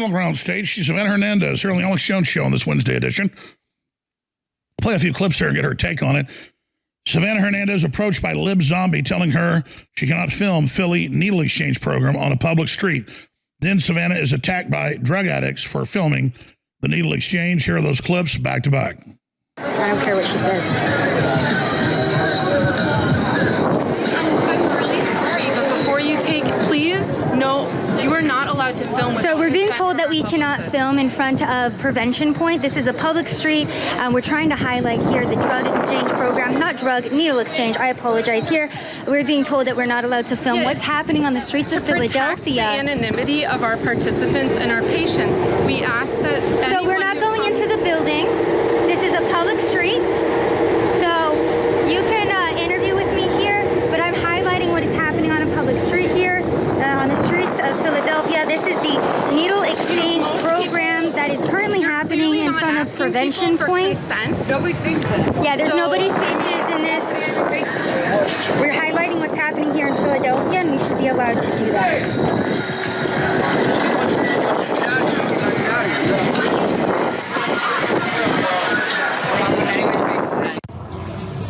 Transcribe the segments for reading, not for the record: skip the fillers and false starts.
On stage, she's Savannah Hernandez here on the Alex Jones Show on this Wednesday edition. Play a few clips here and get her take on it. Savannah Hernandez approached by Lib Zombie telling her she cannot film Philly needle exchange program on a public street. Then Savannah is attacked by drug addicts for filming the needle exchange. Here are those clips back to back. I don't care what she says. I'm really sorry, but before you take, please, no, you are not allowed to film. So we're being told that we cannot film in front of Prevention Point. This is a public street. We're trying to highlight here the drug exchange program, not drug, needle exchange. I apologize here. We're being told that we're not allowed to film what's happening on the streets of Philadelphia. To protect the anonymity of our participants and our patients, we ask that So we're not going into the building. This is a public street. So you can interview with me here, but I'm highlighting what is happening on a public street here, on the streets of Philadelphia. This is the needle exchange program that is currently happening in front of Prevention Point. Yeah, there's nobody's faces in this. We're highlighting what's happening here in Philadelphia, and we should be allowed to do that.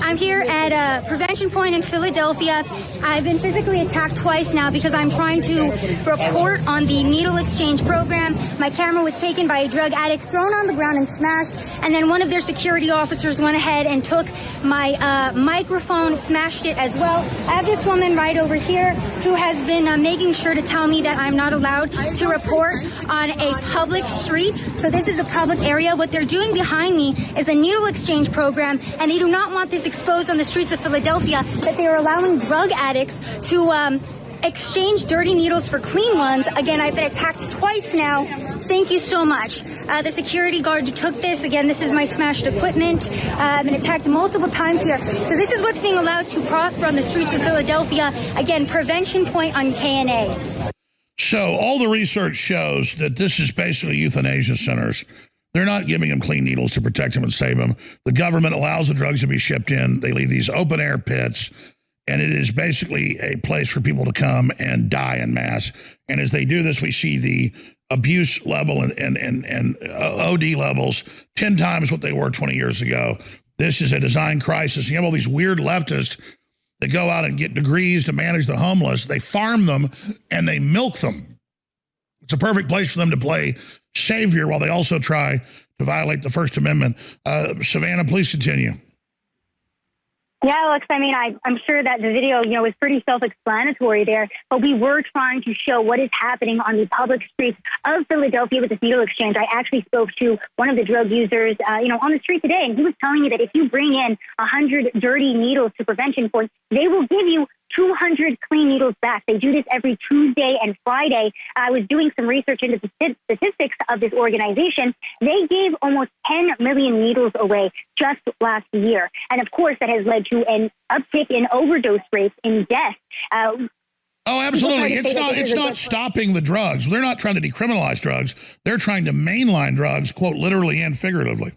I'm here at Prevention Point in Philadelphia. I've been physically attacked twice now because I'm trying to report on the needle exchange program. My camera was taken by a drug addict, thrown on the ground and smashed, and then one of their security officers went ahead and took my microphone, smashed it as well. I have this woman right over here who has been making sure to tell me that I'm not allowed to report on a public street. So this is a public area. What they're doing behind me is a needle exchange program, and they do not want this exposed on the streets of Philadelphia, that they are allowing drug addicts to exchange dirty needles for clean ones. Again, I've been attacked twice now. Thank you so much. The security guard took this. Again, this is my smashed equipment. I've been attacked multiple times here. So this is what's being allowed to prosper on the streets of Philadelphia. Again, Prevention Point on KNA. So all the research shows that this is basically euthanasia centers. They're not giving them clean needles to protect them and save them. The government allows the drugs to be shipped in. They leave these open air pits, and it is basically a place for people to come and die en masse. And as they do this, we see the abuse level and OD levels 10 times what they were 20 years ago. This is a design crisis. You have all these weird leftists that go out and get degrees to manage the homeless. They farm them and they milk them. It's a perfect place for them to play savior while they also try to violate the First Amendment. Savannah, please continue. Yeah, Alex, I mean, I'm sure that the video, is pretty self-explanatory there, but we were trying to show what is happening on the public streets of Philadelphia with this needle exchange. I actually spoke to one of the drug users, on the street today, and he was telling me that if you bring in 100 dirty needles to Prevention Point, they will give you 200 clean needles back. They do this every Tuesday and Friday. I was doing some research into the statistics of this organization. They gave almost 10 million needles away just last year. And of course, that has led to an uptick in overdose rates, in death. Oh, absolutely. It's not stopping the drugs. They're not trying to decriminalize drugs. They're trying to mainline drugs, quote, literally and figuratively.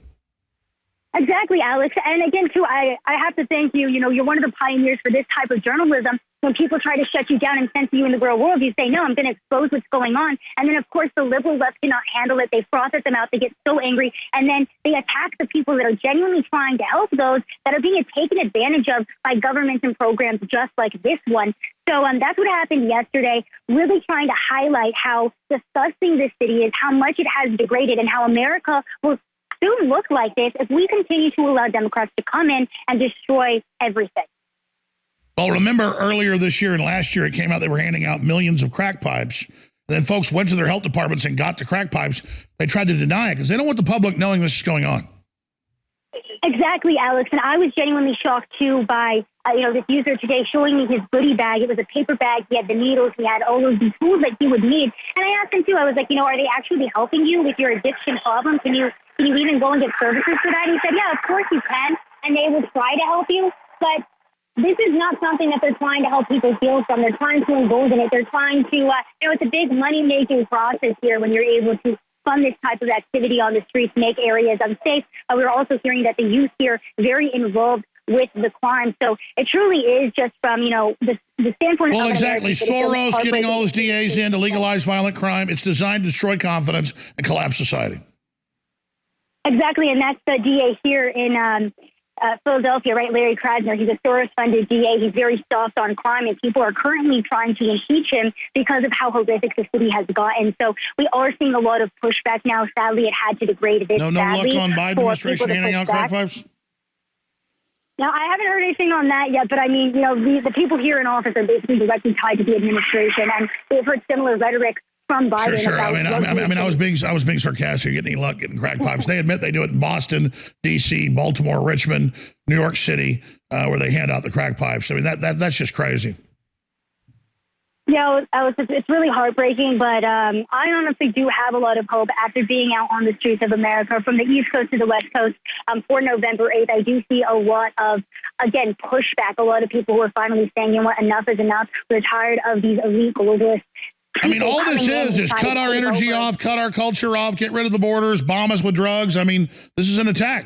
Exactly, Alex. And again, too, I have to thank you. You're one of the pioneers for this type of journalism. When people try to shut you down and censor you in the real world, you say, no, I'm going to expose what's going on. And then, of course, the liberal left cannot handle it. They froth at them out. They get so angry. And then they attack the people that are genuinely trying to help those that are being taken advantage of by governments and programs just like this one. So that's what happened yesterday, really trying to highlight how disgusting this city is, how much it has degraded, and how America will soon look like this if we continue to allow Democrats to come in and destroy everything. Well, remember earlier this year and last year, it came out they were handing out millions of crack pipes. Then folks went to their health departments and got the crack pipes. They tried to deny it because they don't want the public knowing this is going on. Exactly, Alex. And I was genuinely shocked, too, by this user today showing me his goodie bag. It was a paper bag. He had the needles. He had all of the tools that he would need. And I asked him, too, I was like, are they actually helping you with your addiction problem? Can you even go and get services for that? And he said, yeah, of course you can. And they will try to help you. But this is not something that they're trying to help people heal from. They're trying to embolden it. They're trying to, it's a big money-making process here when you're able to fund this type of activity on the streets, make areas unsafe. We're also hearing that the youth here very involved with the crime. So it truly is just from, you know, the standpoint well, of exactly. Soros getting all his DAs in to legalize violent crime. It's designed to destroy confidence and collapse society. Exactly, and that's the DA here in Philadelphia, right? Larry Krasner. He's a Soros-funded DA. He's very soft on crime, and people are currently trying to impeach him because of how horrific the city has gotten. So we are seeing a lot of pushback now. Sadly, it had to degrade a bit. No luck on Biden administration handing out crack pipes? Now, I haven't heard anything on that yet, but I mean, you know, the people here in office are basically directly tied to the administration, and they've heard similar rhetoric from Biden. Sure. I was being sarcastic. Getting any luck getting crack pipes? They admit they do it in Boston, D.C., Baltimore, Richmond, New York City, where they hand out the crack pipes. I mean, that's just crazy. Yeah, it's really heartbreaking, but I honestly do have a lot of hope after being out on the streets of America from the East Coast to the West Coast for November 8th. I do see a lot of, again, pushback. A lot of people who are finally saying, you know what, enough is enough. We're tired of these elite globalists. I mean, all this is cut our energy off, cut our culture off, get rid of the borders, bomb us with drugs. I mean, this is an attack.